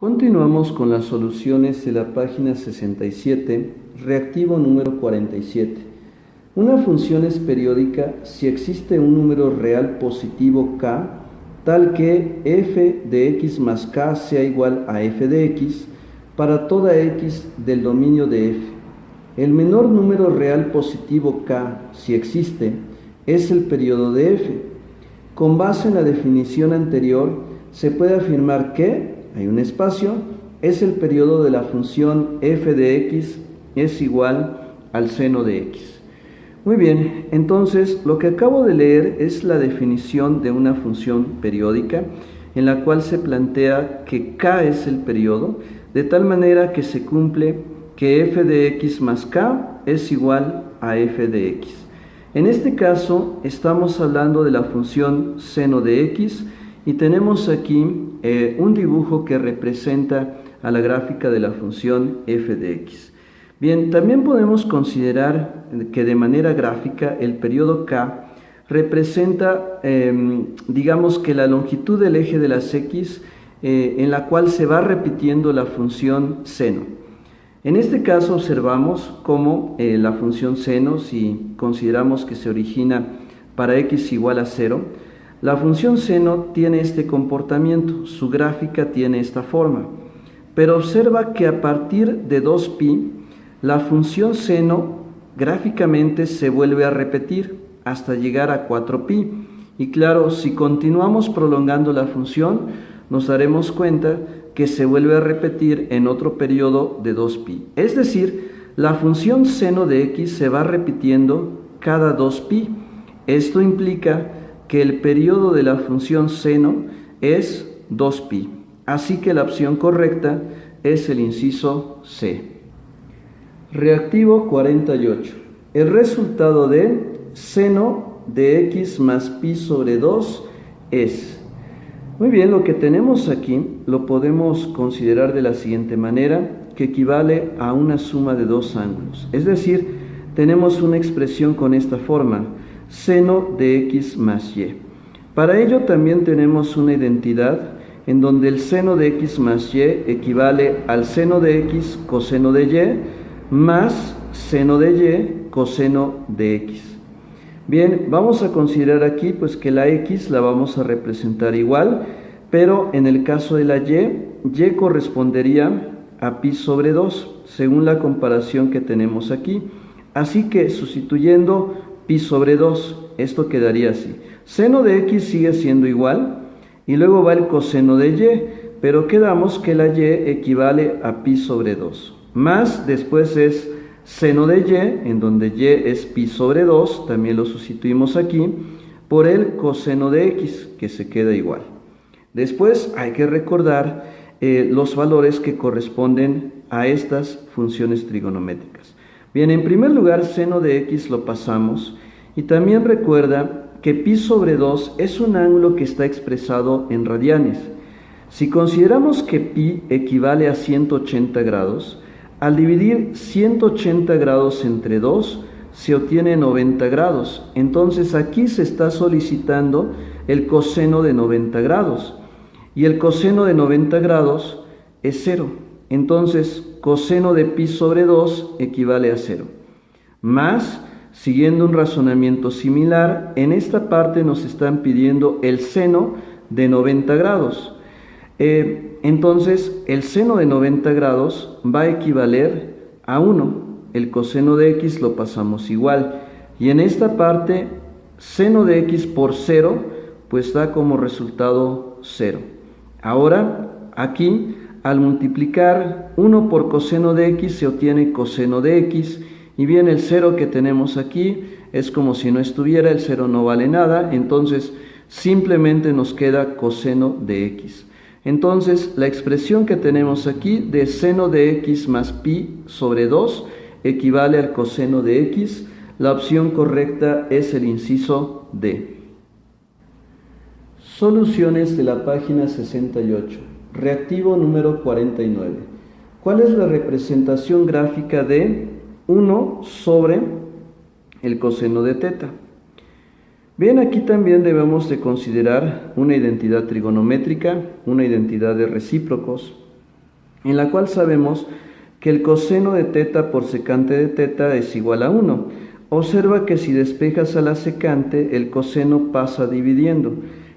Continuamos con las soluciones de la página 67, reactivo número 47. Una función es periódica si existe un número real positivo k, tal que f de x más k sea igual a f de x para toda x del dominio de f. El menor número real positivo k, si existe, es el periodo de f. Con base en la definición anterior, se puede afirmar que hay un espacio, es el periodo de la función f de x es igual al seno de x. Muy bien, entonces lo que acabo de leer es la definición de una función periódica en la cual se plantea que k es el periodo, de tal manera que se cumple que f de x más k es igual a f de x. En este caso estamos hablando de la función seno de x y tenemos aquí un dibujo que representa a la gráfica de la función f de x. Bien, también podemos considerar que de manera gráfica el periodo k representa, digamos que la longitud del eje de las x en la cual se va repitiendo la función seno. En este caso observamos cómo la función seno, si consideramos que se origina para x igual a 0, la función seno tiene este comportamiento, su gráfica tiene esta forma, pero observa que a partir de 2pi, la función seno gráficamente se vuelve a repetir hasta llegar a 4pi. Y claro, si continuamos prolongando la función, nos daremos cuenta que se vuelve a repetir en otro periodo de 2pi. Es decir, la función seno de x se va repitiendo cada 2pi. Esto implica que el periodo de la función seno es 2pi. Así que la opción correcta es el inciso C. Reactivo 48. El resultado de seno de x más pi sobre 2 es... Muy bien, lo que tenemos aquí lo podemos considerar de la siguiente manera, que equivale a una suma de dos ángulos. Es decir, tenemos una expresión con esta forma, seno de x más y. Para ello también tenemos una identidad en donde el seno de x más y equivale al seno de x coseno de y más seno de y coseno de x. Bien, vamos a considerar aquí pues que la x la vamos a representar igual, pero en el caso de la y correspondería a pi sobre 2, según la comparación que tenemos aquí. Así que sustituyendo pi sobre 2, esto quedaría así. Seno de x sigue siendo igual, y luego va el coseno de y, pero quedamos que la y equivale a pi sobre 2. Más después es seno de y, en donde y es pi sobre 2, también lo sustituimos aquí, por el coseno de x, que se queda igual. Después hay que recordar los valores que corresponden a estas funciones trigonométricas. Bien, en primer lugar, seno de x lo pasamos, y también recuerda que pi sobre 2 es un ángulo que está expresado en radianes. Si consideramos que pi equivale a 180 grados, al dividir 180 grados entre 2, se obtiene 90 grados. Entonces aquí se está solicitando el coseno de 90 grados. Y el coseno de 90 grados es 0. Entonces, coseno de pi sobre 2 equivale a 0. Más, siguiendo un razonamiento similar, en esta parte nos están pidiendo el seno de 90 grados. Entonces, el seno de 90 grados va a equivaler a 1. El coseno de x lo pasamos igual. Y en esta parte, seno de x por 0, pues da como resultado 0. Ahora, aquí, al multiplicar 1 por coseno de x, se obtiene coseno de x. Y bien, el 0 que tenemos aquí es como si no estuviera, el 0 no vale nada. Entonces, simplemente nos queda coseno de x. Entonces, la expresión que tenemos aquí de seno de x más pi sobre 2 equivale al coseno de x. La opción correcta es el inciso D. Soluciones de la página 68. Reactivo número 49. ¿Cuál es la representación gráfica de 1 sobre el coseno de teta? Bien, aquí también debemos de considerar una identidad trigonométrica, una identidad de recíprocos. en la cual sabemos que el coseno de teta por secante de teta es igual a 1. Observa que si despejas a la secante, el coseno pasa dividiendo.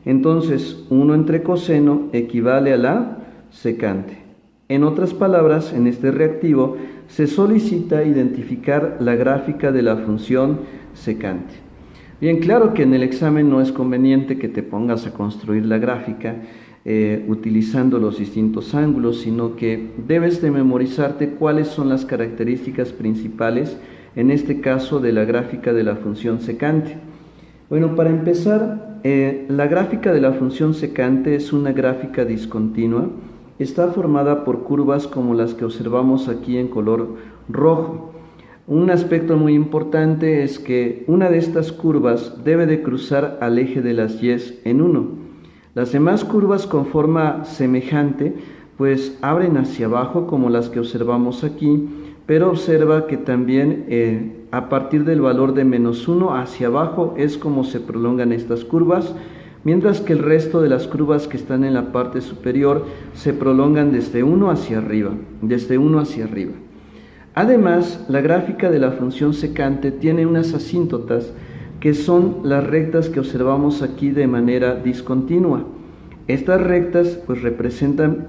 Entonces, 1 entre coseno equivale a la secante. En otras palabras, en este reactivo se solicita identificar la gráfica de la función secante. Bien, claro que en el examen no es conveniente que te pongas a construir la gráfica utilizando los distintos ángulos, sino que debes de memorizarte cuáles son las características principales, en este caso de la gráfica de la función secante. Bueno, para empezar, la gráfica de la función secante es una gráfica discontinua. Está formada por curvas como las que observamos aquí en color rojo. Un aspecto muy importante es que una de estas curvas debe de cruzar al eje de las Y en 1. Las demás curvas con forma semejante pues abren hacia abajo como las que observamos aquí, pero observa que también a partir del valor de -1 hacia abajo es como se prolongan estas curvas, mientras que el resto de las curvas que están en la parte superior se prolongan desde 1 hacia arriba, Además, la gráfica de la función secante tiene unas asíntotas que son las rectas que observamos aquí de manera discontinua. Estas rectas pues representan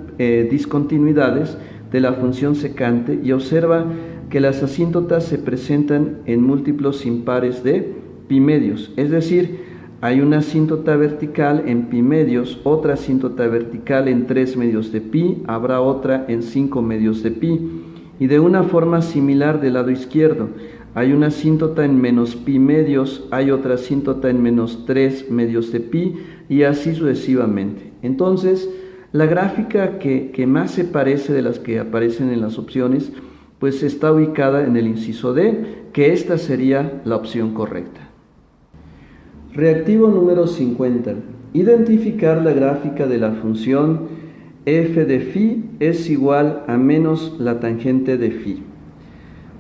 discontinuidades de la función secante y observa que las asíntotas se presentan en múltiplos impares de pi medios, es decir, hay una asíntota vertical en pi medios, otra asíntota vertical en 3 medios de pi, habrá otra en 5 medios de pi, y de una forma similar del lado izquierdo, hay una asíntota en menos pi medios, hay otra asíntota en menos 3 medios de pi, y así sucesivamente. Entonces, la gráfica que más se parece de las que aparecen en las opciones, pues está ubicada en el inciso D, que esta sería la opción correcta. Reactivo número 50. Identificar la gráfica de la función f de phi es igual a menos la tangente de phi.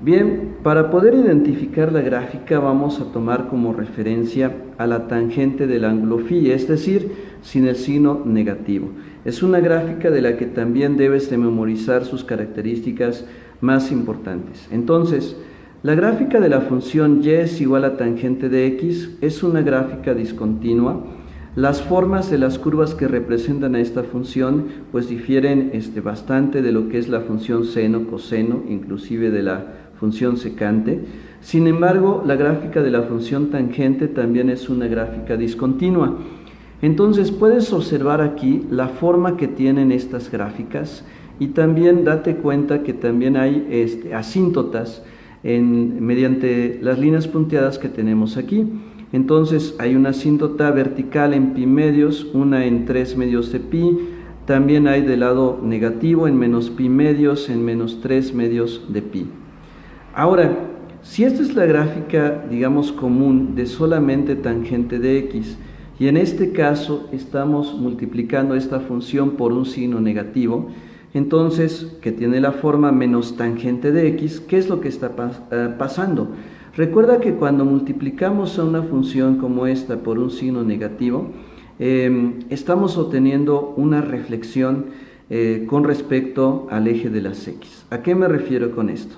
Bien, para poder identificar la gráfica vamos a tomar como referencia a la tangente del ángulo phi, es decir, sin el signo negativo. Es una gráfica de la que también debes de memorizar sus características más importantes. Entonces, la gráfica de la función y es igual a tangente de x es una gráfica discontinua. Las formas de las curvas que representan a esta función pues difieren bastante de lo que es la función seno, coseno, inclusive de la función secante. Sin embargo, la gráfica de la función tangente también es una gráfica discontinua. Entonces puedes observar aquí la forma que tienen estas gráficas y también date cuenta que también hay asíntotas mediante las líneas punteadas que tenemos aquí. Entonces hay una asíntota vertical en pi medios, una en 3 medios de pi, también hay del lado negativo en menos pi medios, en menos 3 medios de pi. Ahora, si esta es la gráfica, digamos, común de solamente tangente de x, y en este caso estamos multiplicando esta función por un signo negativo, entonces, que tiene la forma menos tangente de x, ¿qué es lo que está pasando? Recuerda que cuando multiplicamos a una función como esta por un signo negativo, estamos obteniendo una reflexión con respecto al eje de las x. ¿A qué me refiero con esto?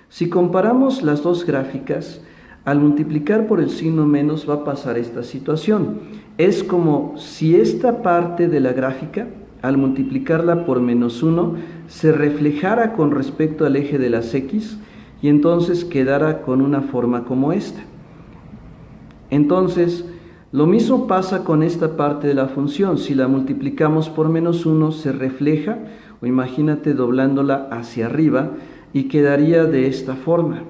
Si comparamos las dos gráficas, al multiplicar por el signo menos va a pasar esta situación. Es como si esta parte de la gráfica, al multiplicarla por -1, se reflejara con respecto al eje de las x y entonces quedara con una forma como esta. Entonces, lo mismo pasa con esta parte de la función. Si la multiplicamos por -1, se refleja, o imagínate doblándola hacia arriba, y quedaría de esta forma.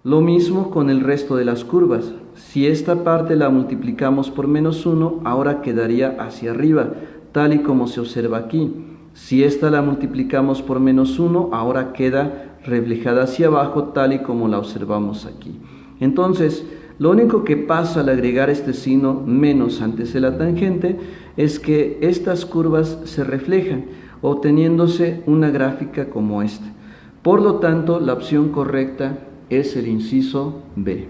Lo mismo con el resto de las curvas. Si esta parte la multiplicamos por -1, ahora quedaría hacia arriba, tal y como se observa aquí. Si esta la multiplicamos por -1, ahora queda reflejada hacia abajo, tal y como la observamos aquí. Entonces, lo único que pasa al agregar este signo menos antes de la tangente es que estas curvas se reflejan, obteniéndose una gráfica como esta. Por lo tanto, la opción correcta es el inciso B.